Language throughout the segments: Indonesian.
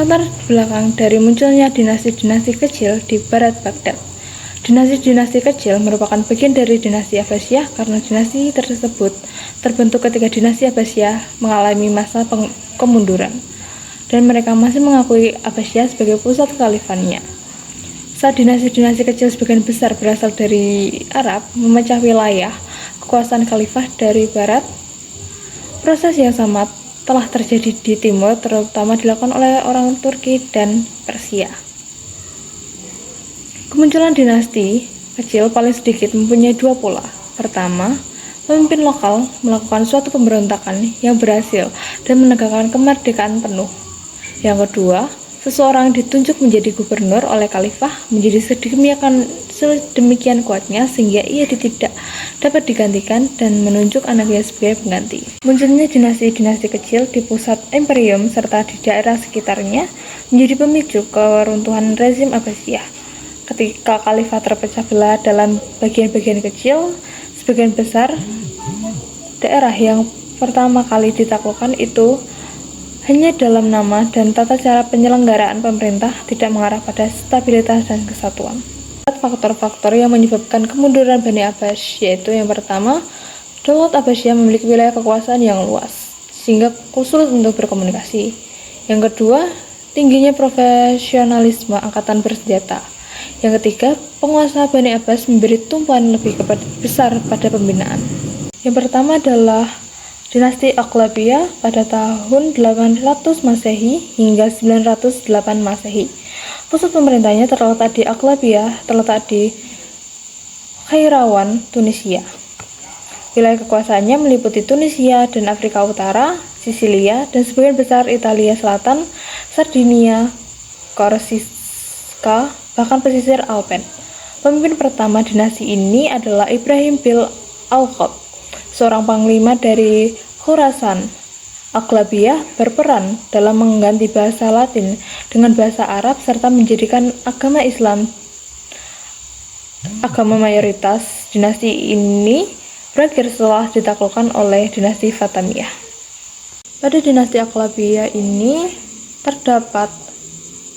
Latar belakang dari munculnya dinasti-dinasti kecil di barat Baghdad. Dinasti-dinasti kecil merupakan bagian dari dinasti Abbasiyah karena dinasti tersebut terbentuk ketika dinasti Abbasiyah mengalami masa kemunduran dan mereka masih mengakui Abbasiyah sebagai pusat kekhalifahannya. Saat dinasti-dinasti kecil sebagian besar berasal dari Arab memecah wilayah kekuasaan khalifah dari barat, proses yang sama telah terjadi di timur, terutama dilakukan oleh orang Turki dan Persia. Kemunculan dinasti kecil paling sedikit mempunyai dua pola. Pertama, pemimpin lokal melakukan suatu pemberontakan yang berhasil dan menegakkan kemerdekaan penuh. Yang kedua, seseorang ditunjuk menjadi gubernur oleh khalifah menjadi sedemikian kuatnya sehingga ia tidak dapat digantikan dan menunjuk anaknya sebagai pengganti. Munculnya dinasti-dinasti kecil di pusat imperium serta di daerah sekitarnya menjadi pemicu keruntuhan rezim Abbasiyah. Ketika khalifah terpecah belah dalam bagian-bagian kecil, sebagian besar daerah yang pertama kali ditaklukkan itu hanya dalam nama dan tata cara penyelenggaraan pemerintah tidak mengarah pada stabilitas dan kesatuan. Faktor-faktor yang menyebabkan kemunduran Bani Abbas yaitu yang pertama, Daulat Abbasiyah memiliki wilayah kekuasaan yang luas sehingga sulit untuk berkomunikasi. Yang kedua, tingginya profesionalisme angkatan bersenjata. Yang ketiga, penguasa Bani Abbas memberi tumpuan lebih besar pada pembinaan. Yang pertama adalah dinasti Aqlabiyah pada tahun 800 Masehi hingga 908 Masehi. Pusat pemerintahnya terletak di Aqlabiyah, terletak di Khairawan, Tunisia. Wilayah kekuasaannya meliputi Tunisia dan Afrika Utara, Sisilia, dan sebagian besar Italia Selatan, Sardinia, Korsika, bahkan pesisir Alpen. Pemimpin pertama dinasti ini adalah Ibrahim bin Al-Khot, seorang panglima dari Khurasan. Aqlabiyah berperan dalam mengganti bahasa Latin dengan bahasa Arab serta menjadikan agama Islam agama mayoritas. Dinasti ini berakhir setelah ditaklukkan oleh dinasti Fatimiyah. Pada dinasti Aqlabiyah ini terdapat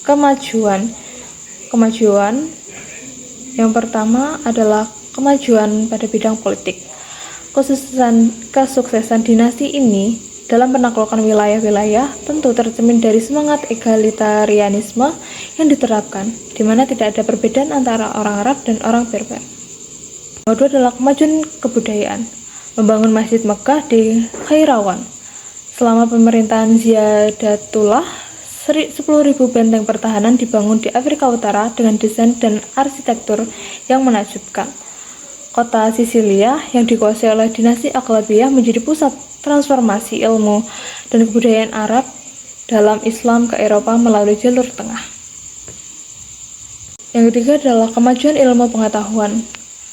kemajuan. Yang pertama adalah kemajuan pada bidang politik. Kesuksesan dinasti ini dalam penaklukan wilayah-wilayah tentu tercermin dari semangat egalitarianisme yang diterapkan, di mana tidak ada perbedaan antara orang Arab dan orang Berber. Yang kedua adalah kemajuan kebudayaan. Membangun Masjid Mekah di Khairawan. Selama pemerintahan Ziyadatullah, 10.000 benteng pertahanan dibangun di Afrika Utara dengan desain dan arsitektur yang menakjubkan. Kota Sisilia yang dikuasai oleh dinasti Aqlabiyah menjadi pusat transformasi ilmu dan kebudayaan Arab dalam Islam ke Eropa melalui jalur tengah. Yang ketiga adalah kemajuan ilmu pengetahuan.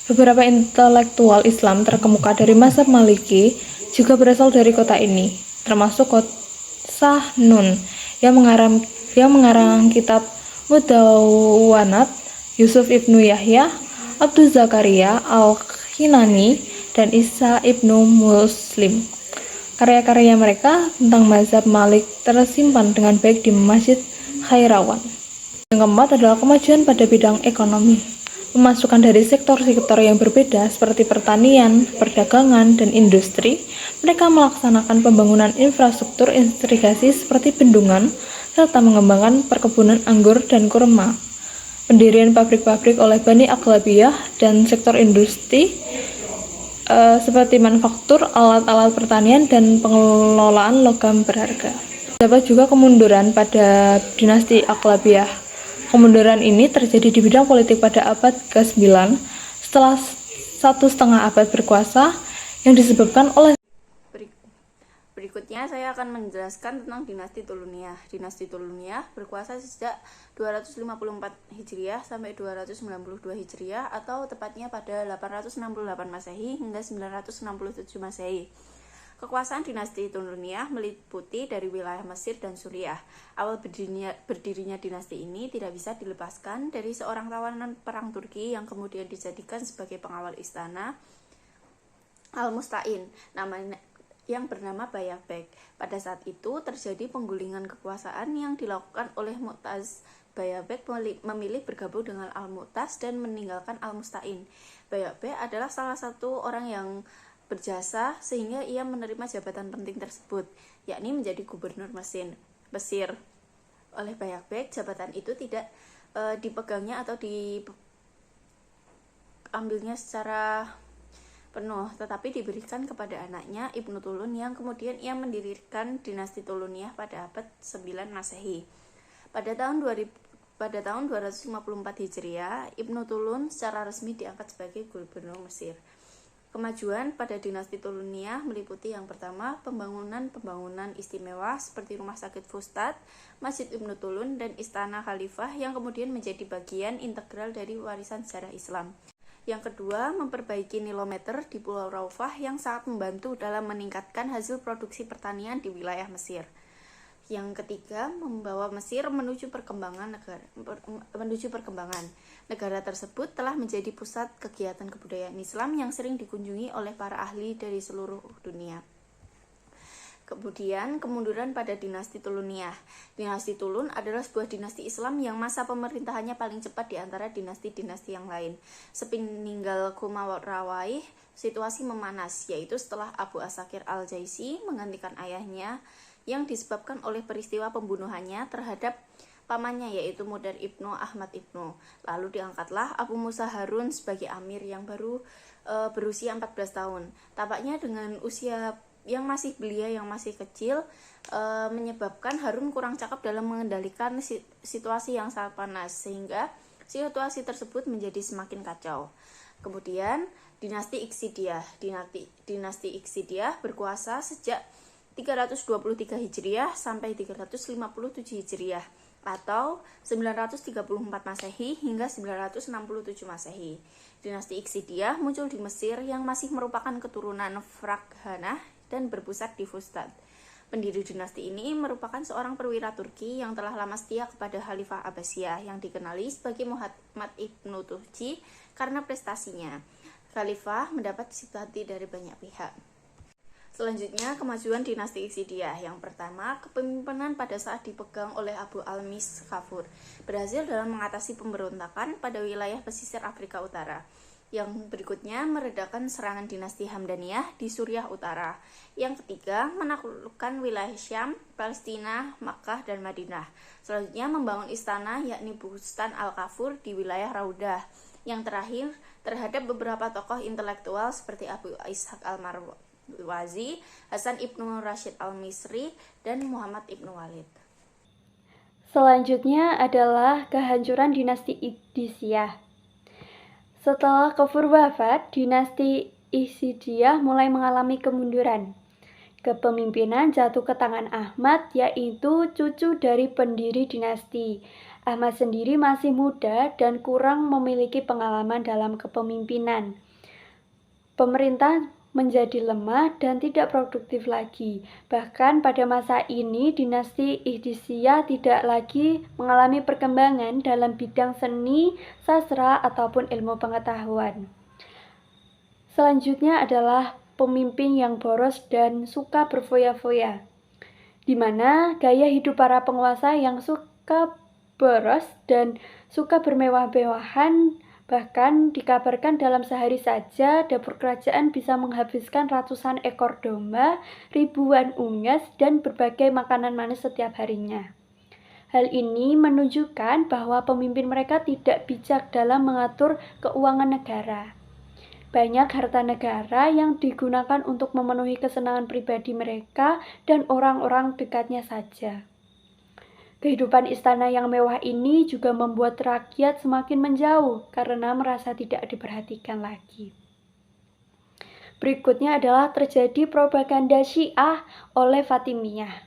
Beberapa intelektual Islam terkemuka dari mazhab Maliki juga berasal dari kota ini, termasuk Sahnun yang mengarang kitab Mudawwanat, Yusuf ibnu Yahya, Abdul Zakaria Al-Khinani, dan Isa ibnu Muslim. Karya-karya mereka tentang mazhab Malik tersimpan dengan baik di Masjid Khairawan. Yang keempat adalah kemajuan pada bidang ekonomi. Pemasukan dari sektor-sektor yang berbeda seperti pertanian, perdagangan, dan industri, mereka melaksanakan pembangunan infrastruktur irigasi seperti bendungan, serta mengembangkan perkebunan anggur dan kurma. Pendirian pabrik-pabrik oleh Bani Aqlabiyah dan sektor industri seperti manufaktur, alat-alat pertanian, dan pengelolaan logam berharga. Dapat juga kemunduran pada dinasti Aqlabiyah. Kemunduran ini terjadi di bidang politik pada abad ke-9 setelah 1,5 abad berkuasa yang disebabkan oleh. Berikutnya saya akan menjelaskan tentang dinasti Tuluniyah. Dinasti Tuluniyah berkuasa sejak 254 Hijriah sampai 292 Hijriah atau tepatnya pada 868 Masehi hingga 967 Masehi. Kekuasaan dinasti Tuluniyah meliputi dari wilayah Mesir dan Suriah. Awal berdirinya dinasti ini tidak bisa dilepaskan dari seorang tawanan perang Turki yang kemudian dijadikan sebagai pengawal istana Al-Musta'in. yang bernama Bayak Bek. Pada saat itu terjadi penggulingan kekuasaan yang dilakukan oleh Mu'taz. Bayak Bek memilih bergabung dengan Al-Mu'taz dan meninggalkan Al-Musta'in. Bayak Bek adalah salah satu orang yang berjasa sehingga ia menerima jabatan penting tersebut, yakni menjadi gubernur Mesir. Oleh Bayak Bek, jabatan itu tidak dipegangnya atau diambilnya secara penuh, tetapi diberikan kepada anaknya Ibnu Tulun yang kemudian ia mendirikan dinasti Tuluniyah pada abad 9 Masehi. Pada tahun 254 Hijriah, Ibnu Tulun secara resmi diangkat sebagai gubernur Mesir. Kemajuan pada dinasti Tuluniyah meliputi yang pertama, pembangunan istimewa seperti rumah sakit Fustat, Masjid Ibnu Tulun, dan istana khalifah yang kemudian menjadi bagian integral dari warisan sejarah Islam. Yang kedua, memperbaiki nilometer di Pulau Raufah yang sangat membantu dalam meningkatkan hasil produksi pertanian di wilayah Mesir. Yang ketiga, membawa Mesir menuju perkembangan. Negara tersebut telah menjadi pusat kegiatan kebudayaan Islam yang sering dikunjungi oleh para ahli dari seluruh dunia. Kemudian, kemunduran pada dinasti Tuluniyah. Dinasti Tulun adalah sebuah dinasti Islam yang masa pemerintahannya paling cepat di antara dinasti-dinasti yang lain. Sepeninggal Qumrawai, situasi memanas, yaitu setelah Abu Asakir al-Jaisi menggantikan ayahnya yang disebabkan oleh peristiwa pembunuhannya terhadap pamannya, yaitu Mudar Ibnu Ahmad Ibnu. Lalu diangkatlah Abu Musa Harun sebagai amir yang baru berusia 14 tahun. Tampaknya dengan usia yang masih belia, yang masih kecil, menyebabkan Harun kurang cakap dalam mengendalikan situasi yang sangat panas, sehingga situasi tersebut menjadi semakin kacau. Kemudian dinasti Iqsidiyah. Dinasti Iqsidiyah berkuasa sejak 323 Hijriah sampai 357 Hijriah atau 934 Masehi hingga 967 Masehi. Dinasti Iqsidiyah muncul di Mesir yang masih merupakan keturunan Fraghanah dan berpusat di Fustat. Pendiri dinasti ini merupakan seorang perwira Turki yang telah lama setia kepada Khalifah Abbasiyah yang dikenali sebagai Muhammad Ibnu Tughji karena prestasinya. Khalifah mendapat simpati dari banyak pihak. Selanjutnya, kemajuan dinasti Iqsidiyah. Yang pertama, kepemimpinan pada saat dipegang oleh Abu Almis Kafur berhasil dalam mengatasi pemberontakan pada wilayah pesisir Afrika Utara. Yang berikutnya, meredakan serangan dinasti Hamdaniyah di Suriah Utara. Yang ketiga, menaklukkan wilayah Syam, Palestina, Makkah, dan Madinah. Selanjutnya, membangun istana yakni Bustan Al-Kafur di wilayah Raudah. Yang terakhir, terhadap beberapa tokoh intelektual seperti Abu Ishaq Al-Marwazi, Hasan Ibnu Rashid Al-Misri, dan Muhammad Ibnu Walid. Selanjutnya adalah kehancuran dinasti Iqdisiyah. Setelah Kafur wafat, dinasti Iqsidiyah mulai mengalami kemunduran. Kepemimpinan jatuh ke tangan Ahmad, yaitu cucu dari pendiri dinasti. Ahmad sendiri masih muda dan kurang memiliki pengalaman dalam kepemimpinan. Pemerintah menjadi lemah dan tidak produktif lagi. Bahkan pada masa ini dinasti Iqdisiyah tidak lagi mengalami perkembangan dalam bidang seni, sastra, ataupun ilmu pengetahuan. Selanjutnya adalah pemimpin yang boros dan suka berfoya-foya, di mana gaya hidup para penguasa yang suka boros dan suka bermewah-mewahan. Bahkan dikabarkan dalam sehari saja dapur kerajaan bisa menghabiskan ratusan ekor domba, ribuan unggas, dan berbagai makanan manis setiap harinya. Hal ini menunjukkan bahwa pemimpin mereka tidak bijak dalam mengatur keuangan negara. Banyak harta negara yang digunakan untuk memenuhi kesenangan pribadi mereka dan orang-orang dekatnya saja. Kehidupan istana yang mewah ini juga membuat rakyat semakin menjauh karena merasa tidak diperhatikan lagi. Berikutnya adalah terjadi propaganda Syiah oleh Fatimiyah.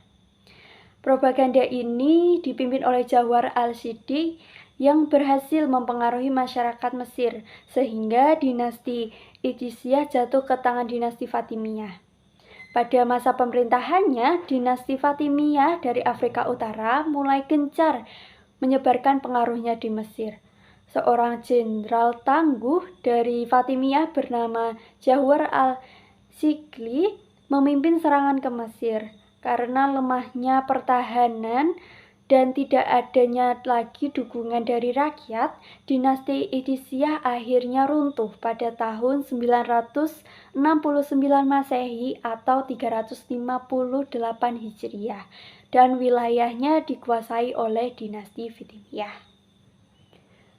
Propaganda ini dipimpin oleh Jawhar al-Siddiq yang berhasil mempengaruhi masyarakat Mesir sehingga dinasti Iqdisiyah jatuh ke tangan dinasti Fatimiyah. Pada masa pemerintahannya, dinasti Fatimiyah dari Afrika Utara mulai gencar menyebarkan pengaruhnya di Mesir. Seorang jenderal tangguh dari Fatimiyah bernama Jawhar al-Sigli memimpin serangan ke Mesir. Karena lemahnya pertahanan dan tidak adanya lagi dukungan dari rakyat, dinasti Edisiyah akhirnya runtuh pada tahun 969 Masehi atau 358 Hijriah dan wilayahnya dikuasai oleh dinasti Fatimiyah.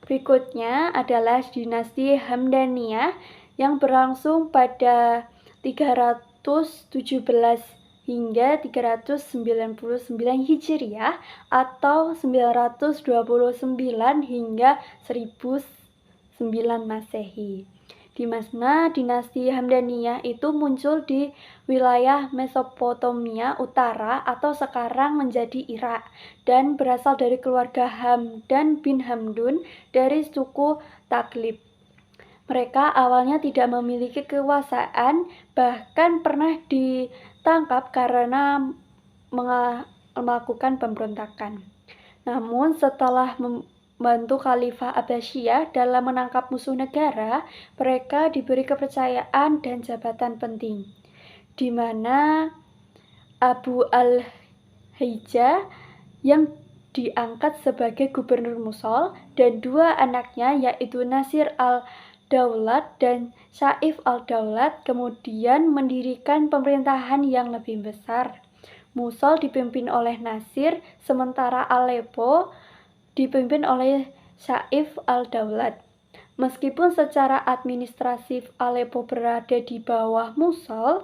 Berikutnya adalah dinasti Hamdaniyah yang berlangsung pada 317 hingga 399 Hijriah atau 929 hingga 1009 Masehi. Di mana dinasti Hamdaniyah itu muncul di wilayah Mesopotamia Utara atau sekarang menjadi Irak dan berasal dari keluarga Hamdan bin Hamdun dari suku Taglib. Mereka awalnya tidak memiliki kekuasaan, bahkan pernah ditangkap karena melakukan pemberontakan. Namun setelah membantu Khalifah Abbasiyah dalam menangkap musuh negara, mereka diberi kepercayaan dan jabatan penting, di mana Abu al-Hijjah yang diangkat sebagai gubernur Mosul dan dua anaknya yaitu Nasir al-Daulat dan Saif al-Daulat kemudian mendirikan pemerintahan yang lebih besar. Mosul dipimpin oleh Nasir, sementara Aleppo dipimpin oleh Saif al-Daulat. Meskipun secara administratif Aleppo berada di bawah Mosul,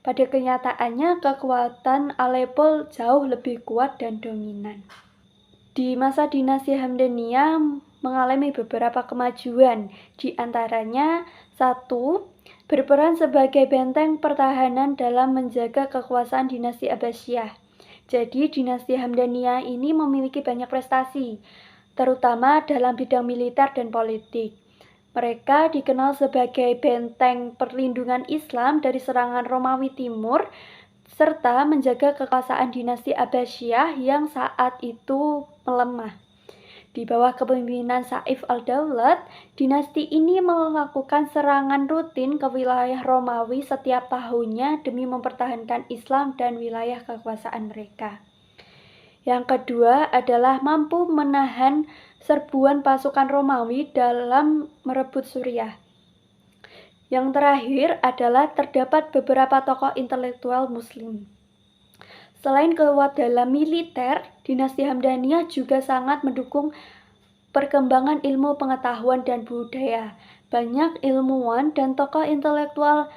pada kenyataannya kekuatan Aleppo jauh lebih kuat dan dominan. Di masa dinasti Hamdaniyah mengalami beberapa kemajuan, di antaranya 1. Berperan sebagai benteng pertahanan dalam menjaga kekuasaan dinasti Abbasiyah. Jadi dinasti Hamdaniyah ini memiliki banyak prestasi, terutama dalam bidang militer dan politik. Mereka dikenal sebagai benteng perlindungan Islam dari serangan Romawi Timur, serta menjaga kekuasaan dinasti Abbasiyah yang saat itu melemah. Di bawah kepemimpinan Saif al-Daulat, dinasti ini melakukan serangan rutin ke wilayah Romawi setiap tahunnya demi mempertahankan Islam dan wilayah kekuasaan mereka. Yang kedua adalah mampu menahan serbuan pasukan Romawi dalam merebut Suriah. Yang terakhir adalah terdapat beberapa tokoh intelektual Muslim. Selain kuat dalam militer, dinasti Hamdaniyah juga sangat mendukung perkembangan ilmu pengetahuan dan budaya. Banyak ilmuwan dan tokoh intelektual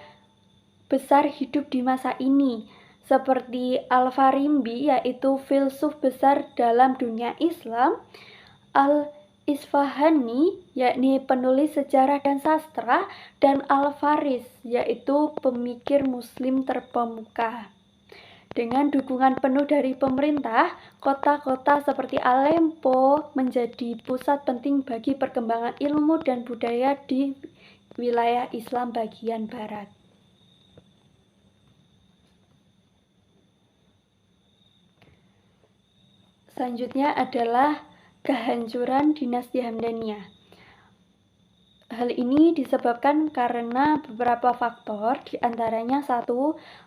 besar hidup di masa ini, seperti Al-Farimbi yaitu filsuf besar dalam dunia Islam, Al-Isfahani yakni penulis sejarah dan sastra, dan Al-Faris yaitu pemikir Muslim terkemuka. Dengan dukungan penuh dari pemerintah, kota-kota seperti Aleppo menjadi pusat penting bagi perkembangan ilmu dan budaya di wilayah Islam bagian barat. Selanjutnya adalah kehancuran dinasti Hamdaniyah. Hal ini disebabkan karena beberapa faktor, diantaranya 1.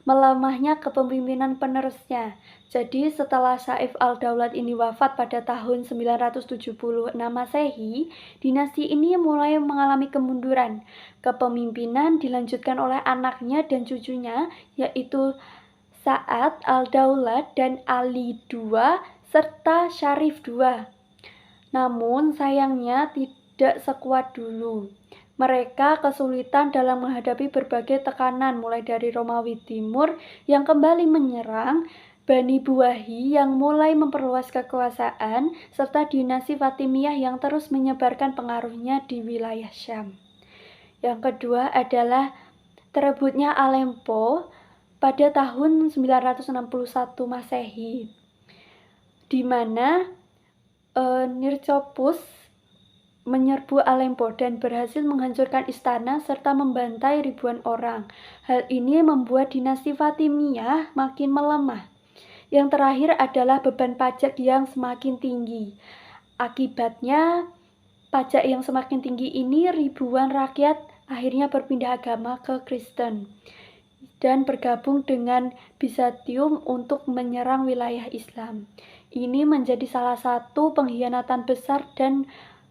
Melemahnya kepemimpinan penerusnya. Jadi setelah Saif al-Daulat ini wafat pada tahun 976 Masehi, dinasti ini mulai mengalami kemunduran. Kepemimpinan dilanjutkan oleh anaknya dan cucunya, yaitu Sa'ad al-Daulat dan Ali II serta Syarif II. Namun sayangnya tidak sekuat dulu. Mereka kesulitan dalam menghadapi berbagai tekanan mulai dari Romawi Timur yang kembali menyerang, Bani Buwahi yang mulai memperluas kekuasaan, serta dinasti Fatimiyah yang terus menyebarkan pengaruhnya di wilayah Syam. Yang kedua adalah terebutnya Aleppo pada tahun 961 Masehi, di mana Nirchopus menyerbu Aleppo dan berhasil menghancurkan istana serta membantai ribuan orang. Hal ini membuat dinasti Fatimiyah makin melemah. Yang terakhir adalah beban pajak yang semakin tinggi. Akibatnya, pajak yang semakin tinggi ini ribuan rakyat akhirnya berpindah agama ke Kristen. dan bergabung dengan Bizantium untuk menyerang wilayah Islam. Ini menjadi salah satu pengkhianatan besar dan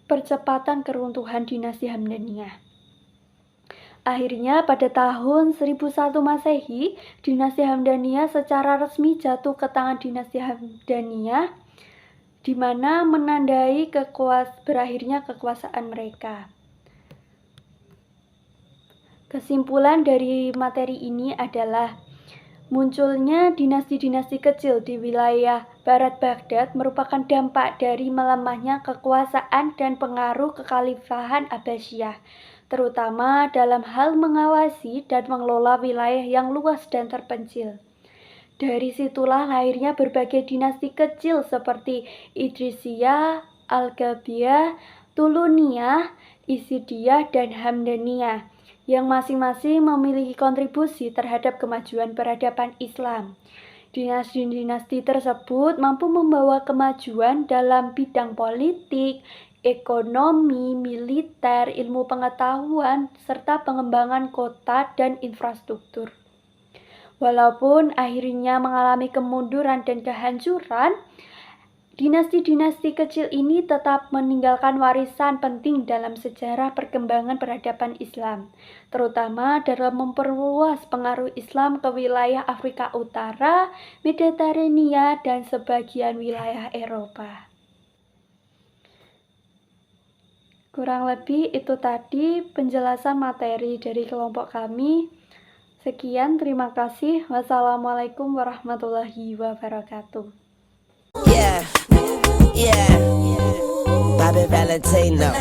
percepatan keruntuhan dinasti Hamdaniyah. Akhirnya pada tahun 1001 Masehi, dinasti Hamdaniyah secara resmi jatuh ke tangan dinasti Hamdaniyah, di mana menandai berakhirnya kekuasaan mereka. Kesimpulan dari materi ini adalah munculnya dinasti-dinasti kecil di wilayah barat Baghdad merupakan dampak dari melemahnya kekuasaan dan pengaruh kekhalifahan Abbasiyah, terutama dalam hal mengawasi dan mengelola wilayah yang luas dan terpencil. Dari situlah lahirnya berbagai dinasti kecil seperti Idrisiyah, Al-Ghabiyah, Tuluniyah, Isidiyah, dan Hamdaniyah, yang masing-masing memiliki kontribusi terhadap kemajuan peradaban Islam. Dinasti-dinasti tersebut mampu membawa kemajuan dalam bidang politik, ekonomi, militer, ilmu pengetahuan, serta pengembangan kota dan infrastruktur. Walaupun akhirnya mengalami kemunduran dan kehancuran, dinasti-dinasti kecil ini tetap meninggalkan warisan penting dalam sejarah perkembangan peradaban Islam, terutama dalam memperluas pengaruh Islam ke wilayah Afrika Utara, Mediterania, dan sebagian wilayah Eropa. Kurang lebih itu tadi penjelasan materi dari kelompok kami. Sekian, terima kasih. Wassalamualaikum warahmatullahi wabarakatuh. Yeah, Bobby Valentino.